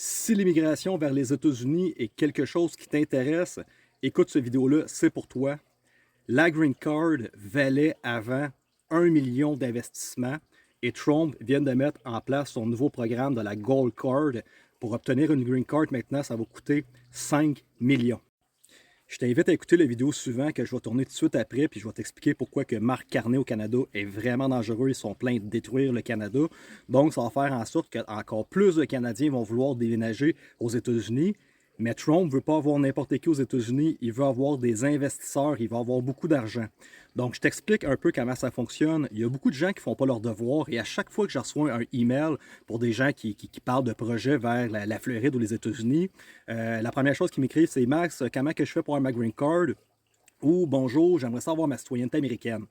Si l'immigration vers les États-Unis est quelque chose qui t'intéresse, écoute cette vidéo-là, c'est pour toi. La Green Card valait avant 1 million d'investissements et Trump vient de mettre en place son nouveau programme de la Gold Card. Pour obtenir une Green Card maintenant, ça va coûter 5 millions. Je t'invite à écouter la vidéo suivante que je vais tourner tout de suite après, puis je vais t'expliquer pourquoi que Mark Carney au Canada est vraiment dangereux. Ils sont pleins de détruire le Canada. Donc, ça va faire en sorte qu'encore plus de Canadiens vont vouloir déménager aux États-Unis. Mais Trump ne veut pas avoir n'importe qui aux États-Unis. Il veut avoir des investisseurs. Il veut avoir beaucoup d'argent. Donc, je t'explique un peu comment ça fonctionne. Il y a beaucoup de gens qui ne font pas leur devoir. Et à chaque fois que je reçois un email pour des gens qui parlent de projets vers la Floride ou les États-Unis, la première chose qu'ils m'écrivent, c'est « Max, comment que je fais pour avoir ma green card? » Ou « Bonjour, j'aimerais savoir ma citoyenneté américaine. »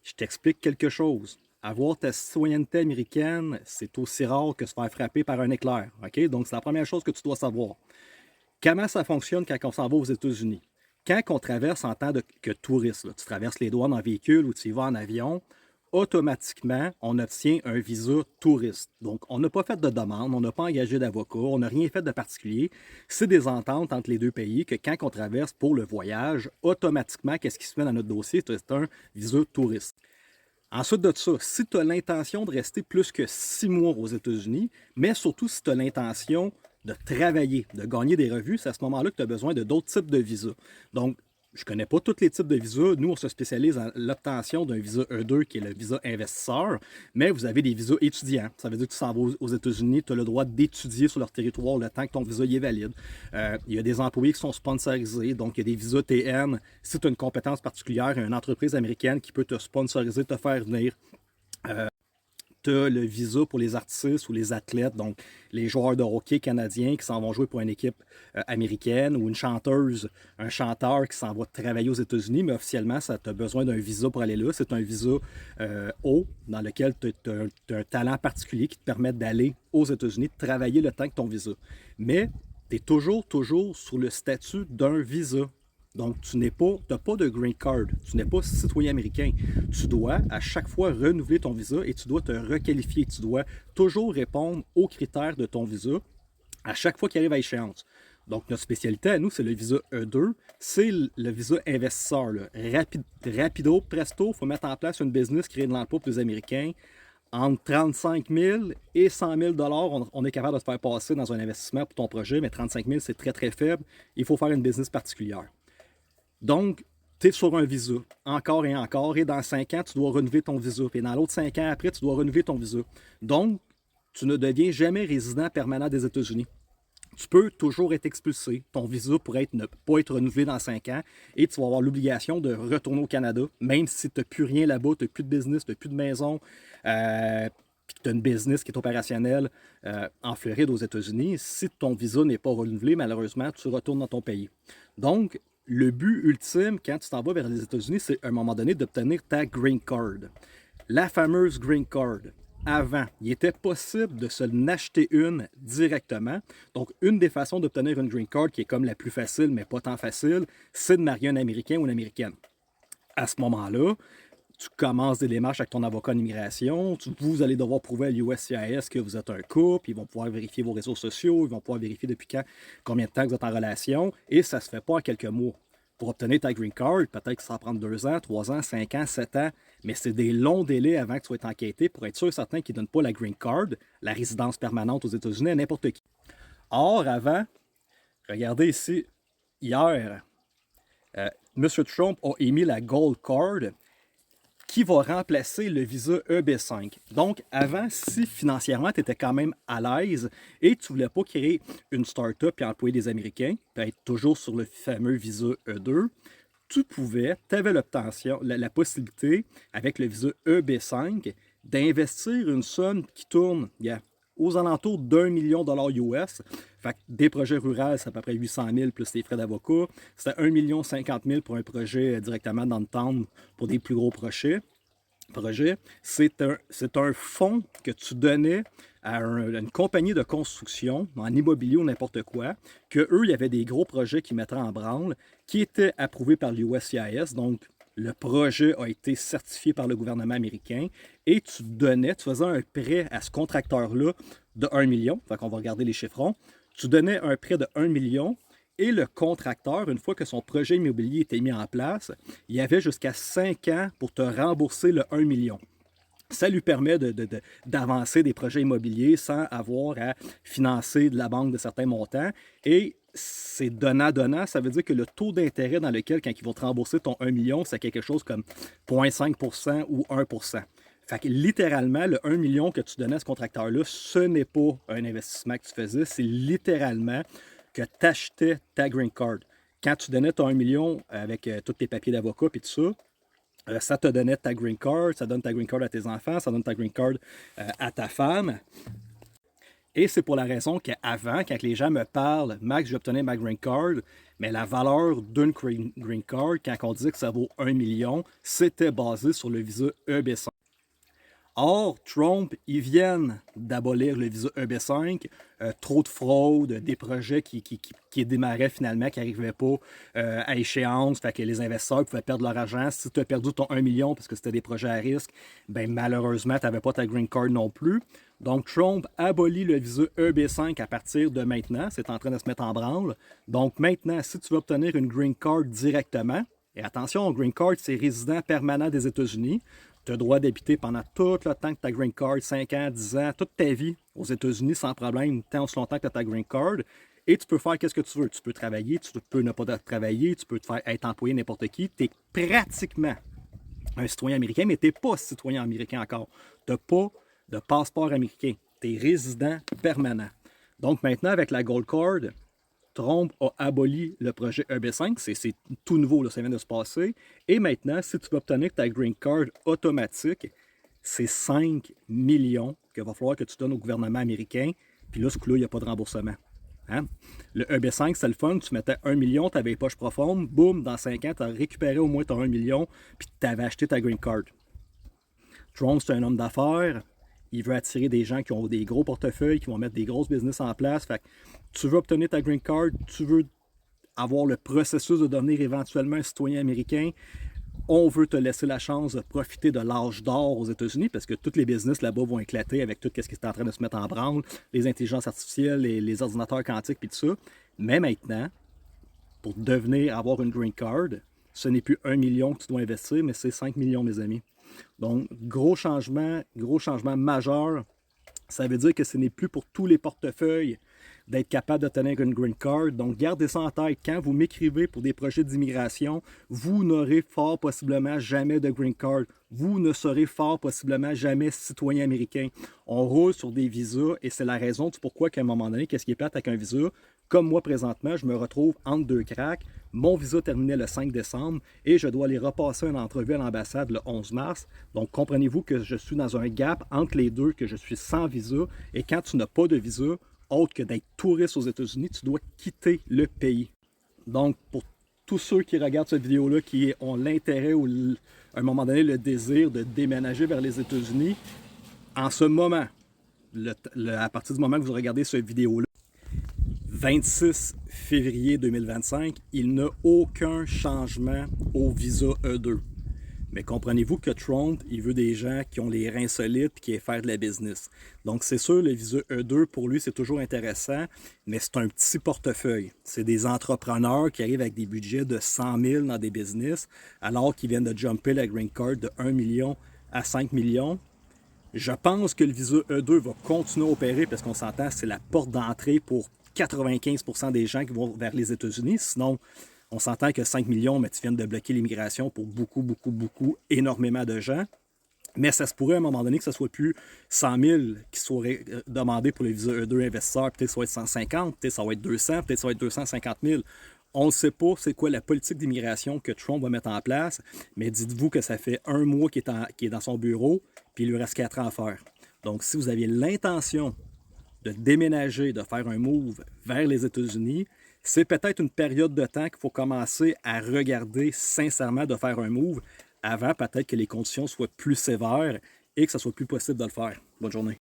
Je t'explique quelque chose. Avoir ta citoyenneté américaine, c'est aussi rare que se faire frapper par un éclair. OK? Donc, c'est la première chose que tu dois savoir. Comment ça fonctionne quand on s'en va aux États-Unis? Quand on traverse en tant que touriste, là, tu traverses les douanes en véhicule ou tu y vas en avion, automatiquement, on obtient un visa touriste. Donc, on n'a pas fait de demande, on n'a pas engagé d'avocat, on n'a rien fait de particulier. C'est des ententes entre les deux pays que quand on traverse pour le voyage, automatiquement, qu'est-ce qui se met dans notre dossier? C'est un visa touriste. Ensuite de ça, si tu as l'intention de rester plus que 6 mois aux États-Unis, mais surtout si tu as l'intention de travailler, de gagner des revenus, c'est à ce moment-là que tu as besoin de d'autres types de visas. Donc, je ne connais pas tous les types de visas. Nous, on se spécialise dans l'obtention d'un visa E2 qui est le visa investisseur, mais vous avez des visas étudiants. Ça veut dire que tu s'en vas aux États-Unis, tu as le droit d'étudier sur leur territoire le temps que ton visa y est valide. Il y a des employés qui sont sponsorisés, donc il y a des visas TN. Si tu as une compétence particulière, il y a une entreprise américaine qui peut te sponsoriser, te faire venir. Tu as le visa pour les artistes ou les athlètes, donc les joueurs de hockey canadiens qui s'en vont jouer pour une équipe américaine ou une chanteuse, un chanteur qui s'en va travailler aux États-Unis, mais officiellement, ça tu as besoin d'un visa pour aller là. C'est un visa O dans lequel tu as un talent particulier qui te permet d'aller aux États-Unis, de travailler le temps que ton visa. Mais tu es toujours sur le statut d'un visa. Donc, tu n'as pas de green card, tu n'es pas citoyen américain. Tu dois à chaque fois renouveler ton visa et tu dois te requalifier. Tu dois toujours répondre aux critères de ton visa à chaque fois qu'il arrive à échéance. Donc, notre spécialité à nous, c'est le visa E2, c'est le visa investisseur. Là. Rapido, presto, il faut mettre en place une business, créer de l'emploi pour les Américains. Entre 35 000 et 100 000 on est capable de se faire passer dans un investissement pour ton projet, mais 35 000, c'est très, très faible. Il faut faire une business particulière. Donc, tu es sur un visa, encore et dans 5 ans, tu dois renouveler ton visa. Puis dans l'autre 5 ans après, tu dois renouveler ton visa. Donc, tu ne deviens jamais résident permanent des États-Unis. Tu peux toujours être expulsé. Ton visa pourrait ne pas être renouvelé dans 5 ans et tu vas avoir l'obligation de retourner au Canada, même si tu n'as plus rien là-bas, tu n'as plus de business, tu n'as plus de maison, puis que tu as une business qui est opérationnelle en Floride aux États-Unis. Si ton visa n'est pas renouvelé, malheureusement, tu retournes dans ton pays. Donc, le but ultime, quand tu t'en vas vers les États-Unis, c'est à un moment donné d'obtenir ta green card. La fameuse green card. Avant, il était possible de se l'acheter une directement. Donc, une des façons d'obtenir une green card, qui est comme la plus facile, mais pas tant facile, c'est de marier un Américain ou une Américaine. À ce moment-là, tu commences des démarches avec ton avocat en immigration, vous allez devoir prouver à l'USCIS que vous êtes un couple, ils vont pouvoir vérifier vos réseaux sociaux, ils vont pouvoir vérifier depuis combien de temps vous êtes en relation, et ça ne se fait pas en quelques mois. Pour obtenir ta green card, peut-être que ça va prendre 2 ans, 3 ans, 5 ans, 7 ans, mais c'est des longs délais avant que tu sois enquêté pour être sûr et certain qu'ils ne donnent pas la green card, la résidence permanente aux États-Unis à n'importe qui. Or, avant, regardez ici, hier, M. Trump a émis la Gold Card, qui va remplacer le visa EB5. Donc, avant, si financièrement, tu étais quand même à l'aise et tu ne voulais pas créer une start-up et employer des Américains, puis être toujours sur le fameux visa E2, tu avais l'obtention, la possibilité, avec le visa EB5, d'investir une somme qui tourne aux alentours d'1 million de dollars US. Fait que des projets ruraux, c'est à peu près 800 000 plus les frais d'avocat. C'était 1 50 000 pour un projet directement dans le town pour des plus gros projets. C'est un fonds que tu donnais à une compagnie de construction, en immobilier ou n'importe quoi, qu'eux, il y avait des gros projets qui mettraient en branle, qui étaient approuvés par l'USCIS, donc le projet a été certifié par le gouvernement américain et tu faisais un prêt à ce contracteur-là de 1 million, fait qu'on va regarder les chiffrons, tu donnais un prêt de 1 million et le contracteur, une fois que son projet immobilier était mis en place, il avait jusqu'à 5 ans pour te rembourser le 1 million. Ça lui permet d'avancer des projets immobiliers sans avoir à financer de la banque de certains montants. Et c'est donnant-donnant, ça veut dire que le taux d'intérêt dans lequel, quand ils vont te rembourser ton 1 million, c'est quelque chose comme 0,5% ou 1%. Fait que littéralement, le 1 million que tu donnais à ce contracteur-là, ce n'est pas un investissement que tu faisais, c'est littéralement que tu achetais ta green card. Quand tu donnais ton 1 million avec tous tes papiers d'avocat et tout ça, ça te donnait ta green card, ça donne ta green card à tes enfants, ça donne ta green card à ta femme. Et c'est pour la raison qu'avant, quand les gens me parlent, Max, j'ai obtenu ma green card, mais la valeur d'une green card, quand on disait que ça vaut 1 million, c'était basé sur le visa EB5. Or, Trump, ils viennent d'abolir le visa EB5, trop de fraude, des projets qui démarraient finalement, qui n'arrivaient pas à échéance, fait que les investisseurs pouvaient perdre leur argent. Si tu as perdu ton 1 million parce que c'était des projets à risque, ben malheureusement, tu n'avais pas ta green card non plus. Donc, Trump abolit le visa EB5 à partir de maintenant. C'est en train de se mettre en branle. Donc, maintenant, si tu veux obtenir une green card directement, et attention, green card, c'est résident permanent des États-Unis. Tu as le droit d'habiter pendant tout le temps que ta green card, 5 ans, 10 ans, toute ta vie aux États-Unis sans problème, tant aussi longtemps que tu as ta green card. Et tu peux faire ce que tu veux. Tu peux travailler, tu peux ne pas travailler, tu peux te faire être employé n'importe qui. Tu es pratiquement un citoyen américain, mais tu n'es pas citoyen américain encore. Tu n'as pas de passeport américain. Tu es résident permanent. Donc maintenant, avec la Gold Card, Trump a aboli le projet EB5, c'est tout nouveau, là, ça vient de se passer. Et maintenant, si tu veux obtenir ta green card automatique, c'est 5 millions qu'il va falloir que tu donnes au gouvernement américain. Puis là, ce coup-là, il n'y a pas de remboursement. Hein? Le EB5, c'est le fun, tu mettais 1 million, tu avais les poches profondes, boum, dans 5 ans, tu as récupéré au moins ton 1 million, puis tu avais acheté ta green card. Trump, c'est un homme d'affaires. Il veut attirer des gens qui ont des gros portefeuilles, qui vont mettre des grosses business en place. Fait que tu veux obtenir ta green card, tu veux avoir le processus de devenir éventuellement un citoyen américain. On veut te laisser la chance de profiter de l'âge d'or aux États-Unis parce que tous les business là-bas vont éclater avec tout ce qui est en train de se mettre en branle, les intelligences artificielles, les ordinateurs quantiques, puis tout ça. Mais maintenant, pour avoir une green card, ce n'est plus 1 million que tu dois investir, mais c'est 5 millions, mes amis. Donc, gros changement majeur. Ça veut dire que ce n'est plus pour tous les portefeuilles d'être capable d'obtenir une green card. Donc, gardez ça en tête. Quand vous m'écrivez pour des projets d'immigration, vous n'aurez fort possiblement jamais de green card. Vous ne serez fort possiblement jamais citoyen américain. On roule sur des visas et c'est la raison du pourquoi qu'à un moment donné, qu'est-ce qui est plate avec un visa? Comme moi, présentement, je me retrouve entre deux cracks. Mon visa terminait le 5 décembre et je dois aller repasser une entrevue à l'ambassade le 11 mars. Donc, comprenez-vous que je suis dans un gap entre les deux, que je suis sans visa. Et quand tu n'as pas de visa, autre que d'être touriste aux États-Unis, tu dois quitter le pays. Donc, pour tous ceux qui regardent cette vidéo-là, qui ont l'intérêt ou à un moment donné le désir de déménager vers les États-Unis, en ce moment, à partir du moment que vous regardez cette vidéo-là, 26 février 2025, il n'y a aucun changement au visa E2. Mais comprenez-vous que Trump, il veut des gens qui ont les reins solides et qui aiment faire de la business. Donc, c'est sûr, le visa E2, pour lui, c'est toujours intéressant, mais c'est un petit portefeuille. C'est des entrepreneurs qui arrivent avec des budgets de 100 000 dans des business, alors qu'ils viennent de jumper la green card de 1 million à 5 millions. Je pense que le visa E2 va continuer à opérer parce qu'on s'entend, c'est la porte d'entrée pour 95% des gens qui vont vers les États-Unis. Sinon, on s'entend que 5 millions, mais tu viens de bloquer l'immigration pour beaucoup, énormément de gens. Mais ça se pourrait à un moment donné que ce ne soit plus 100 000 qui soient demandés pour le visa E2 investisseurs. Peut-être que ça va être 150, peut-être que ça va être 200, peut-être que ça va être 250 000. On ne sait pas c'est quoi la politique d'immigration que Trump va mettre en place, mais dites-vous que ça fait un mois qu'il est dans son bureau, puis il lui reste 4 ans à faire. Donc, si vous aviez l'intention de déménager, de faire un move vers les États-Unis, c'est peut-être une période de temps qu'il faut commencer à regarder sincèrement de faire un move avant peut-être que les conditions soient plus sévères et que ce soit plus possible de le faire. Bonne journée.